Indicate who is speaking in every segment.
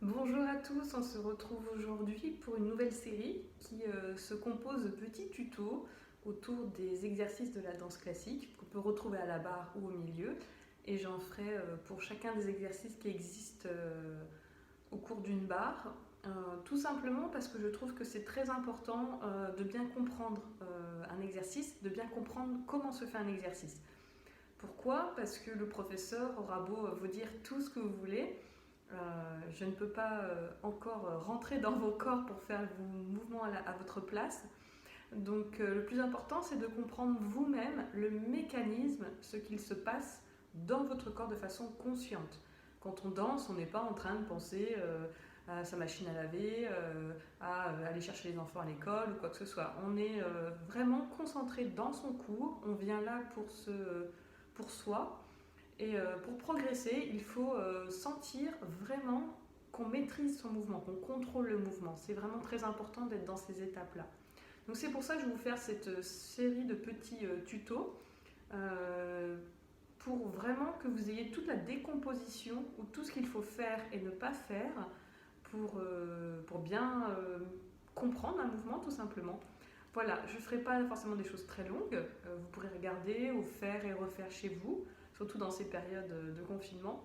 Speaker 1: Bonjour à tous, on se retrouve aujourd'hui pour une nouvelle série qui se compose de petits tutos autour des exercices de la danse classique qu'on peut retrouver à la barre ou au milieu. Et j'en ferai pour chacun des exercices qui existent au cours d'une barre, tout simplement parce que je trouve que c'est très important de bien comprendre un exercice, de bien comprendre comment se fait un exercice. Pourquoi? Parce que le professeur aura beau vous dire tout ce que vous voulez, je ne peux pas encore rentrer dans vos corps pour faire vos mouvements à votre place. Donc le plus important, c'est de comprendre vous-même le mécanisme, ce qu'il se passe dans votre corps de façon consciente. Quand on danse, on n'est pas en train de penser à sa machine à laver, à aller chercher les enfants à l'école ou quoi que ce soit. On est vraiment concentré dans son cours, on vient là pour soi. Et pour progresser, il faut sentir vraiment qu'on maîtrise son mouvement, qu'on contrôle le mouvement. C'est vraiment très important d'être dans ces étapes-là. Donc c'est pour ça que je vais vous faire cette série de petits tutos pour vraiment que vous ayez toute la décomposition ou tout ce qu'il faut faire et ne pas faire pour bien comprendre un mouvement tout simplement. Voilà, je ne ferai pas forcément des choses très longues, vous pourrez regarder ou faire et refaire chez vous, surtout dans ces périodes de confinement.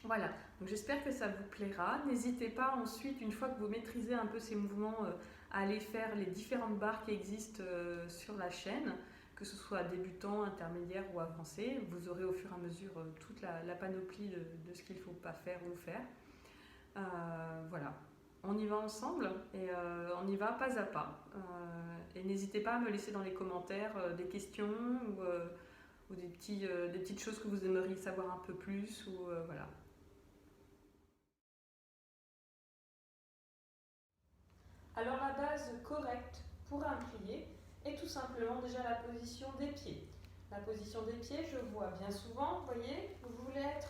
Speaker 1: Voilà, donc j'espère que ça vous plaira. N'hésitez pas ensuite, une fois que vous maîtrisez un peu ces mouvements, à aller faire les différentes barres qui existent sur la chaîne, que ce soit débutant, intermédiaire ou avancé. Vous aurez au fur et à mesure toute la panoplie de ce qu'il ne faut pas faire ou faire. Voilà, on y va ensemble et on y va pas à pas. Et n'hésitez pas à me laisser dans les commentaires des questions ou des petites choses que vous aimeriez savoir un peu plus. Voilà. Alors la base correcte pour un plié est tout simplement déjà la position des pieds. La position des pieds, je vois bien souvent, vous voyez, vous voulez être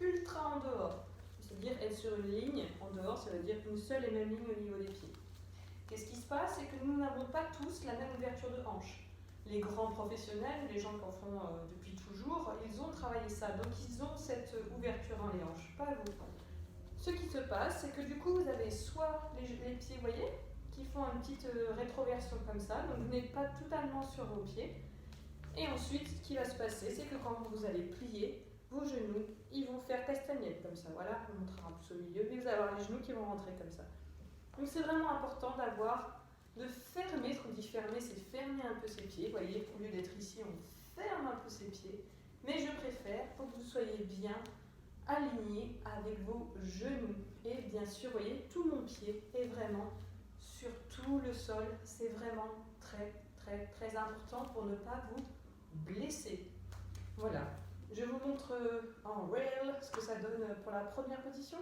Speaker 1: ultra en dehors. C'est-à-dire être sur une ligne en dehors, ça veut dire une seule et même ligne au niveau des pieds. Qu'est-ce qui se passe? C'est que nous n'avons pas tous la même ouverture de hanche. Les grands professionnels, les gens qui en font depuis toujours, ils ont travaillé ça, donc ils ont cette ouverture dans les hanches, pas vous. Ce qui se passe, c'est que du coup, vous avez soit les pieds, vous voyez, qui font une petite rétroversion comme ça, donc vous n'êtes pas totalement sur vos pieds. Et ensuite, ce qui va se passer, c'est que quand vous allez plier, vos genoux, ils vont faire castagnette comme ça. Voilà, on montrera plus au milieu, mais vous allez avoir les genoux qui vont rentrer comme ça. Donc c'est vraiment important de fermer, ce qu'on dit fermer, c'est fermer un peu ses pieds. Vous voyez, au lieu d'être ici, on ferme un peu ses pieds. Mais je préfère, pour que vous soyez bien aligné avec vos genoux. Et bien sûr, vous voyez, tout mon pied est vraiment sur tout le sol. C'est vraiment très, très, très important pour ne pas vous blesser. Voilà. Je vous montre en rail ce que ça donne pour la première position.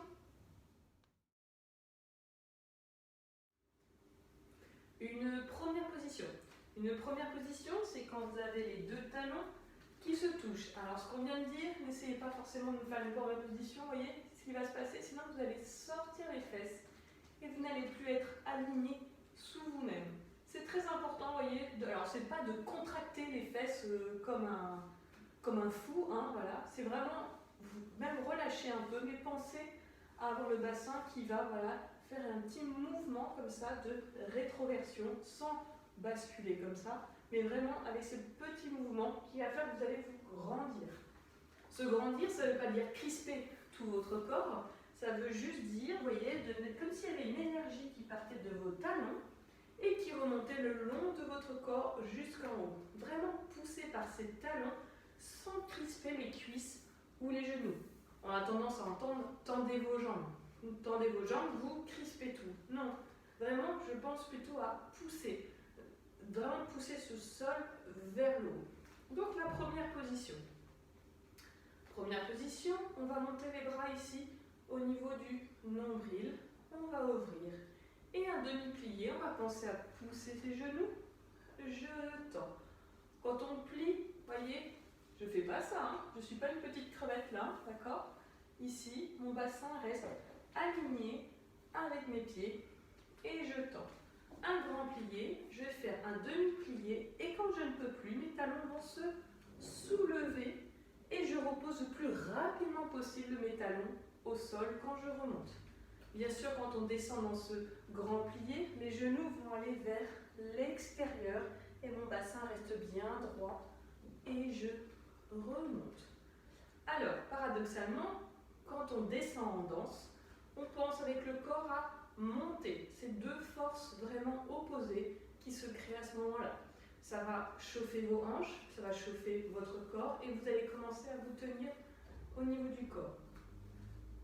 Speaker 1: Une première position. Une première position, c'est quand vous avez les deux talons qui se touchent. Alors, ce qu'on vient de dire, n'essayez pas forcément de faire une première position, vous voyez ce qui va se passer, sinon vous allez sortir les fesses et vous n'allez plus être aligné sous vous-même. C'est très important, vous voyez, alors c'est pas de contracter les fesses comme un fou, hein, voilà, c'est vraiment même relâcher un peu, mais pensez à avoir le bassin qui va, voilà, faire un petit mouvement comme ça de rétroversion sans basculer comme ça, mais vraiment avec ce petit mouvement qui va faire que vous allez vous grandir. Se grandir, ça ne veut pas dire crisper tout votre corps, ça veut juste dire, vous voyez, comme s'il y avait une énergie qui partait de vos talons et qui remontait le long de votre corps jusqu'en haut. Vraiment poussé par ces talons sans crisper les cuisses ou les genoux. On a tendance à entendre tendez vos jambes. Vous tendez vos jambes, vous crispez tout. Non, vraiment, je pense plutôt à pousser. Vraiment pousser ce sol vers le haut. Donc la première position. Première position, on va monter les bras ici au niveau du nombril. On va ouvrir. Et un demi-plié, on va penser à pousser ses genoux. Je tends. Quand on plie, voyez, je ne fais pas ça, hein, je ne suis pas une petite crevette là, d'accord? Ici, mon bassin reste aligné avec mes pieds et je tends. Un grand plié, je vais faire un demi-plié et quand je ne peux plus, mes talons vont se soulever et je repose le plus rapidement possible mes talons au sol quand je remonte. Bien sûr, quand on descend dans ce grand plié, mes genoux vont aller vers l'extérieur et mon bassin reste bien droit et je remonte. Alors, paradoxalement, quand on descend en danse, on pense avec le corps à monter. C'est deux forces vraiment opposées qui se créent à ce moment-là. Ça va chauffer vos hanches, ça va chauffer votre corps et vous allez commencer à vous tenir au niveau du corps.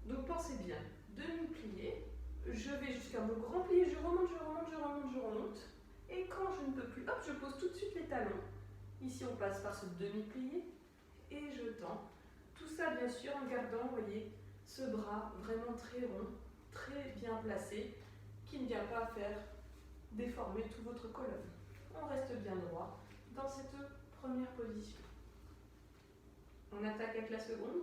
Speaker 1: Donc pensez bien, demi-plié, je vais jusqu'à mon grand plié, je remonte, je remonte, je remonte, je remonte. Et quand je ne peux plus, hop, je pose tout de suite les talons. Ici, on passe par ce demi-plié et je tends. Tout ça, bien sûr, en gardant, vous voyez, ce bras vraiment très rond, très bien placé, qui ne vient pas faire déformer tout votre colonne. On reste bien droit dans cette première position. On attaque avec la seconde.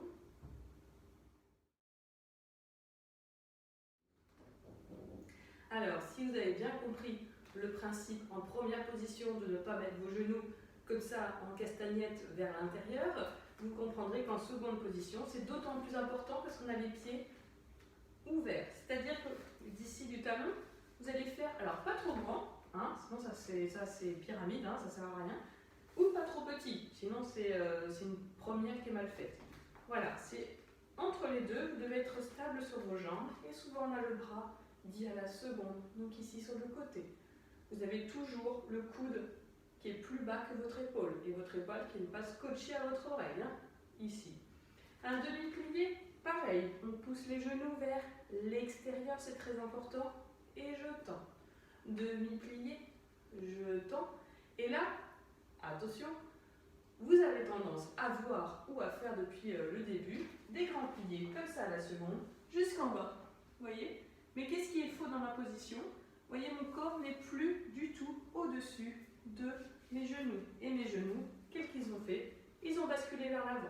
Speaker 1: Alors, si vous avez bien compris le principe en première position de ne pas mettre vos genoux comme ça en castagnette vers l'intérieur, vous comprendrez qu'en seconde position, c'est d'autant plus important parce qu'on a les pieds ouverts. C'est-à-dire que d'ici du talon, vous allez faire, alors pas trop grand, hein, sinon ça c'est pyramide, hein, ça ne sert à rien, ou pas trop petit, sinon c'est une première qui est mal faite. Voilà, c'est entre les deux, vous devez être stable sur vos jambes et souvent on a le bras dit à la seconde, donc ici sur le côté. Vous avez toujours le coude qui est plus bas que votre épaule et votre épaule qui n'est pas scotchée à votre oreille, hein, ici. Un demi-plié, pareil, on pousse les genoux vers l'extérieur, c'est très important, et je tends. Demi-plié, je tends, et là, attention, vous avez tendance à voir ou à faire depuis le début des grands pliés comme ça à la seconde, jusqu'en bas, vous voyez? Mais qu'est-ce qui est faux dans ma position? Vous voyez, mon corps n'est plus du tout au-dessus de mes genoux. Et mes genoux, qu'est-ce qu'ils ont fait? Ils ont basculé vers l'avant.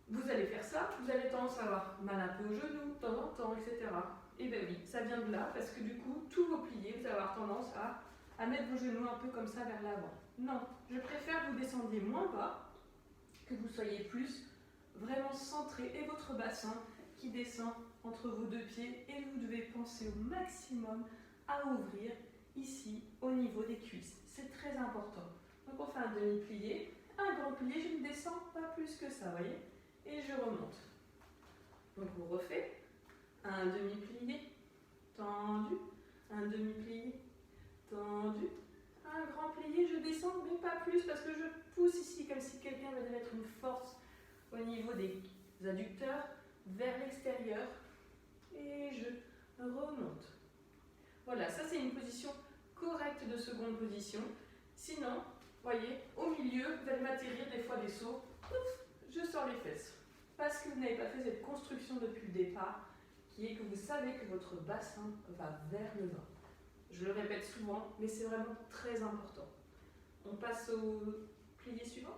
Speaker 1: Vous allez faire ça, vous avez tendance à avoir mal un peu aux genoux, de temps en temps, etc. Et bien oui, ça vient de là, parce que du coup, tous vos pliés, vous allez avoir tendance à mettre vos genoux un peu comme ça vers l'avant. Non, je préfère que vous descendiez moins bas, que vous soyez plus vraiment centré, et votre bassin qui descend entre vos deux pieds, et vous devez penser au maximum à ouvrir ici au niveau des cuisses. C'est très important. Donc on fait un demi-plié, un grand plié, je ne descends pas plus que ça, voyez, et je remonte. Donc on refait un demi-plié, tendu, un demi-plié, tendu, un grand plié, je descends, mais pas plus parce que je pousse ici comme si quelqu'un venait mettre une force au niveau des adducteurs vers l'extérieur et je remonte. Voilà, ça c'est une position correcte de seconde position. Sinon, voyez, au milieu, vous allez m'atterrir des fois des sauts, ouf, je sors les fesses. Parce que vous n'avez pas fait cette construction depuis le départ, qui est que vous savez que votre bassin va vers le bas. Je le répète souvent, mais c'est vraiment très important. On passe au plié suivant.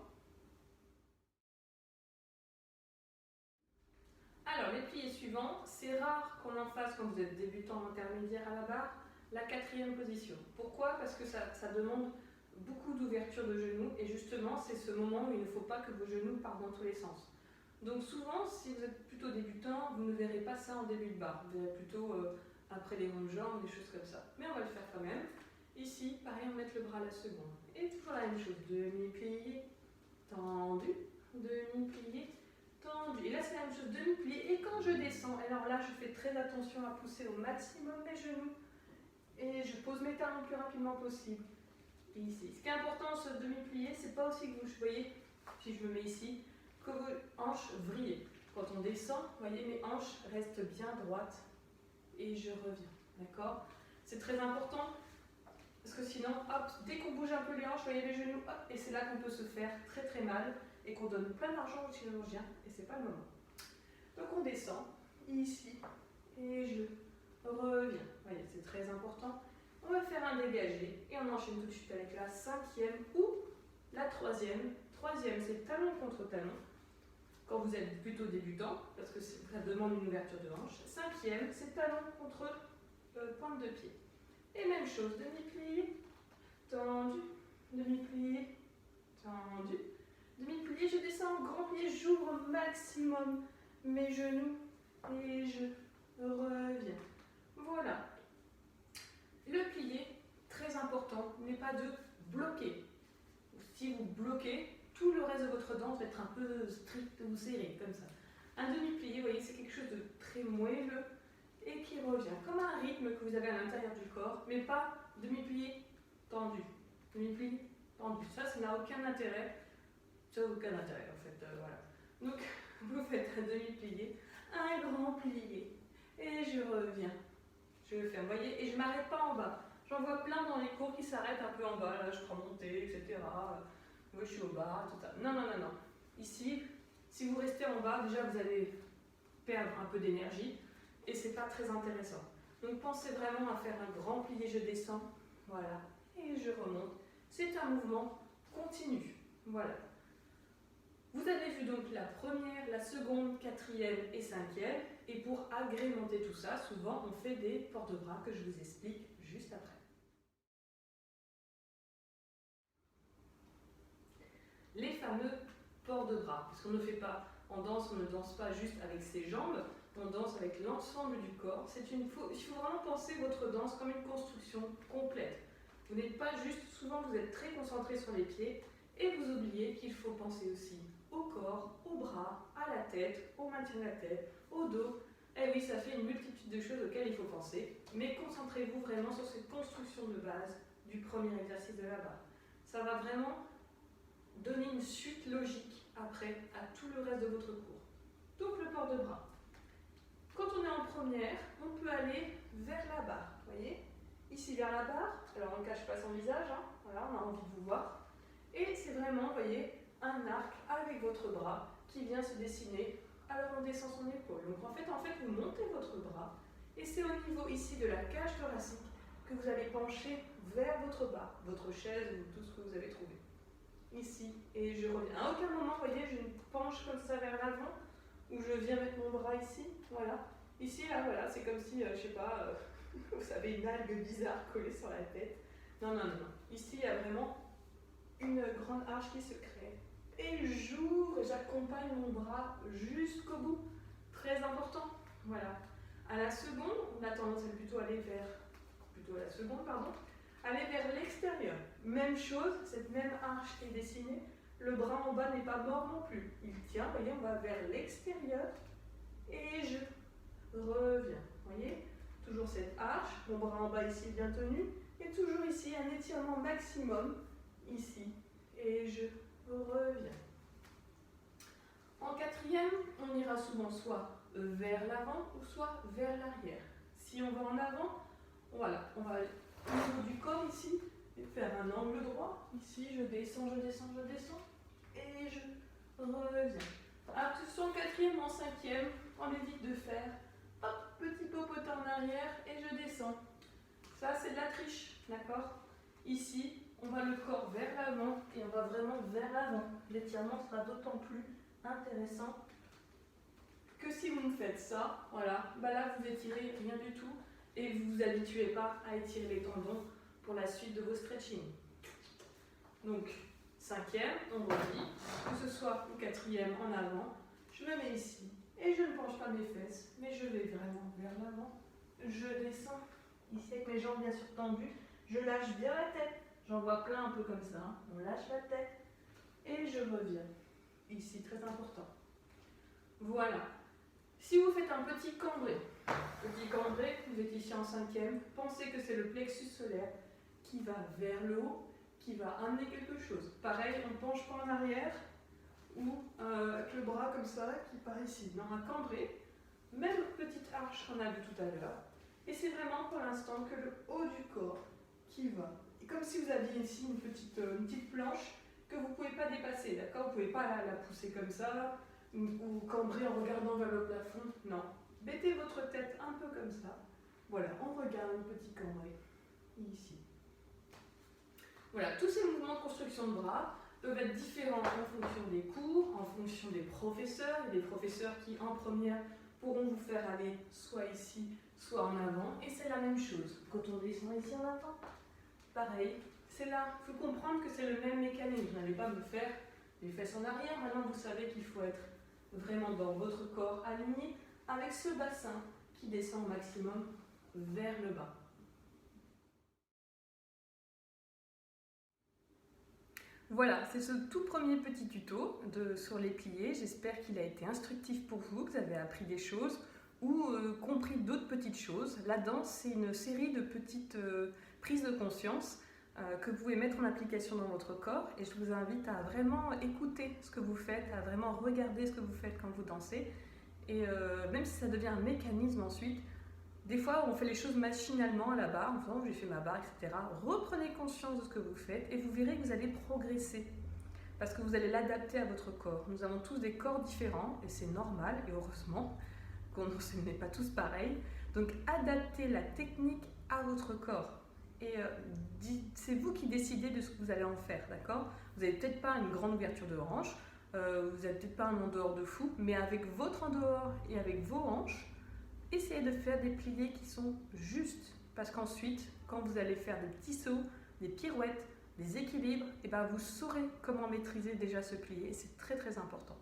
Speaker 1: Alors, les pliés suivants, c'est rare qu'on en fasse quand vous êtes débutant intermédiaire à la barre, la quatrième position. Pourquoi? Parce que ça demande beaucoup d'ouverture de genoux et justement, c'est ce moment où il ne faut pas que vos genoux partent dans tous les sens. Donc souvent, si vous êtes plutôt débutant, vous ne verrez pas ça en début de barre. Vous verrez plutôt après les rondes jambes, des choses comme ça. Mais on va le faire quand même. Ici, pareil, on va mettre le bras à la seconde. Et toujours la même chose. Demi-plié, tendu, demi-plié, tendu. Et là, c'est la même chose, demi-plié. Et quand je descends, alors là, je fais très attention à pousser au maximum mes genoux. Et je pose mes talons le plus rapidement possible. Et ici. Ce qui est important, ce demi-plié, c'est pas aussi que vous voyez, si je me mets ici, que vos hanches vrillent. Quand on descend, vous voyez, mes hanches restent bien droites et je reviens. D'accord? C'est très important parce que sinon, hop, dès qu'on bouge un peu les hanches, vous voyez les genoux, hop, et c'est là qu'on peut se faire très très mal et qu'on donne plein d'argent au chirurgien et c'est pas le moment. Donc on descend ici et je reviens. Vous voyez, c'est très important. On va faire un dégagé et on enchaîne tout de suite avec la cinquième ou la troisième. Troisième, c'est talon contre talon. Quand vous êtes plutôt débutant, parce que ça demande une ouverture de hanche. Cinquième, c'est talon contre pointe de pied. Et même chose, demi-plié, tendu, demi-plié, tendu, demi-plié, je descends, grand plié, j'ouvre au maximum mes genoux et je reviens. Voilà. Le plié, très important, n'est pas de bloquer. Si vous bloquez, tout le reste de votre danse va être un peu strict ou serré, comme ça. Un demi-plié, vous voyez, c'est quelque chose de très moelleux et qui revient, comme un rythme que vous avez à l'intérieur du corps, mais pas demi-plié tendu. Demi-plié tendu. Ça n'a aucun intérêt. Ça n'a aucun intérêt, en fait. Voilà. Donc, vous faites un demi-plié, un grand plié, et je reviens. Je le fais, vous voyez, et je ne m'arrête pas en bas. J'en vois plein dans les cours qui s'arrêtent un peu en bas, là je prends montée, etc. Moi je suis au bas, tout ça. Non, non, non, non. Ici, si vous restez en bas, déjà vous allez perdre un peu d'énergie et c'est pas très intéressant. Donc pensez vraiment à faire un grand plié, je descends, voilà, et je remonte. C'est un mouvement continu, voilà. Vous avez vu donc la première, la seconde, quatrième et cinquième. Et pour agrémenter tout ça, souvent on fait des ports de bras que je vous explique juste après. Les fameux ports de bras, parce qu'on ne fait pas, en danse, on ne danse pas juste avec ses jambes, on danse avec l'ensemble du corps. Il faut vraiment penser votre danse comme une construction complète. Vous n'êtes pas juste, souvent vous êtes très concentré sur les pieds et vous oubliez qu'il faut penser aussi au corps, aux bras, à la tête, au maintien de la tête, au dos. Eh oui, ça fait une multitude de choses auxquelles il faut penser, mais concentrez-vous vraiment sur cette construction de base du premier exercice de la barre. Ça va vraiment donner une suite logique après à tout le reste de votre cours. Donc le port de bras. Quand on est en première, on peut aller vers la barre, vous voyez? Ici vers la barre, alors on ne cache pas son visage, hein, voilà, on a envie de vous voir. Et c'est vraiment, vous voyez, un arc avec votre bras qui vient se dessiner, alors on descend son épaule. Donc en fait, vous montez votre bras et c'est au niveau ici de la cage thoracique que vous allez pencher vers votre bas, votre chaise ou tout ce que vous avez trouvé. Ici, et je reviens. À aucun moment, vous voyez, je ne penche comme ça vers l'avant ou je viens mettre mon bras ici, voilà. Ici, là, voilà, c'est comme si, je sais pas, vous avez une algue bizarre collée sur la tête. Non, non, non, non. Ici, il y a vraiment une grande arche qui se crée. Et j'ouvre, j'accompagne mon bras jusqu'au bout. Très important. Voilà. À la seconde, on a tendance à plutôt aller aller vers l'extérieur. Même chose, cette même arche est dessinée. Le bras en bas n'est pas mort non plus. Il tient, vous voyez, on va vers l'extérieur. Et je reviens. Vous voyez, toujours cette arche, mon bras en bas ici bien tenu. Et toujours ici, un étirement maximum. Ici. Et je reviens. En quatrième, on ira souvent soit vers l'avant ou soit vers l'arrière. Si on va en avant, voilà, on va aller au niveau du corps ici et faire un angle droit. Ici, je descends, je descends, je descends et je reviens. Attention, en quatrième, en cinquième, on évite de faire hop, petit popotin en arrière et je descends. Ça, c'est de la triche, d'accord? Ici, on va le corps vers l'avant et on va vraiment vers l'avant. L'étirement sera d'autant plus intéressant que si vous me faites ça, voilà, bah là vous étirez rien du tout et vous vous habituez pas à étirer les tendons pour la suite de vos stretching. Donc, cinquième, on redit, que ce soit ou quatrième en avant, je me mets ici et je ne penche pas mes fesses, mais je vais vraiment vers l'avant. Je descends ici avec mes jambes bien sûr tendues, je lâche bien la tête. J'en vois plein un peu comme ça, hein. On lâche la tête et je reviens. Ici, très important. Voilà. Si vous faites un petit cambré, vous êtes ici en cinquième, pensez que c'est le plexus solaire qui va vers le haut, qui va amener quelque chose. Pareil, on ne penche pas en arrière ou avec le bras comme ça qui part ici. Dans un cambré, même petite arche qu'on a vu tout à l'heure. Et c'est vraiment pour l'instant que le haut du corps qui va. Et comme si vous aviez ici une petite planche que vous ne pouvez pas dépasser, d'accord? Vous ne pouvez pas la pousser comme ça, ou cambrer en regardant vers le plafond. Non. Mettez votre tête un peu comme ça. Voilà, on regarde un petit cambré. Ici. Voilà, tous ces mouvements de construction de bras peuvent être différents en fonction des cours, en fonction des professeurs. Il y a des professeurs qui, en première, pourront vous faire aller soit ici, soit en avant. Et c'est la même chose. Quand on descend ici en avant, pareil. C'est là, il faut comprendre que c'est le même mécanisme. Vous n'allez pas me faire les fesses en arrière. Maintenant, vous savez qu'il faut être vraiment dans votre corps aligné avec ce bassin qui descend au maximum vers le bas. Voilà, c'est ce tout premier petit tuto sur les pliés. J'espère qu'il a été instructif pour vous, que vous avez appris des choses ou compris d'autres petites choses. La danse, c'est une série de petites prises de conscience que vous pouvez mettre en application dans votre corps, et je vous invite à vraiment écouter ce que vous faites, à vraiment regarder ce que vous faites quand vous dansez, et même si ça devient un mécanisme ensuite, des fois on fait les choses machinalement à la barre, en faisant j'ai fait ma barre, etc. Reprenez conscience de ce que vous faites et vous verrez que vous allez progresser, parce que vous allez l'adapter à votre corps. Nous avons tous des corps différents et c'est normal, et heureusement qu'on n'est pas tous pareils. Donc adaptez la technique à votre corps. Et c'est vous qui décidez de ce que vous allez en faire, d'accord? Vous n'avez peut-être pas une grande ouverture de hanche, vous n'avez peut-être pas un en dehors de fou, mais avec votre en dehors et avec vos hanches, essayez de faire des pliés qui sont justes, parce qu'ensuite, quand vous allez faire des petits sauts, des pirouettes, des équilibres, et ben vous saurez comment maîtriser déjà ce plié, et c'est très très important.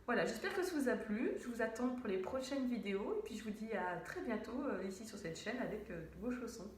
Speaker 1: Voilà, j'espère que ça vous a plu, je vous attends pour les prochaines vidéos, et puis je vous dis à très bientôt ici sur cette chaîne avec de beaux chaussons.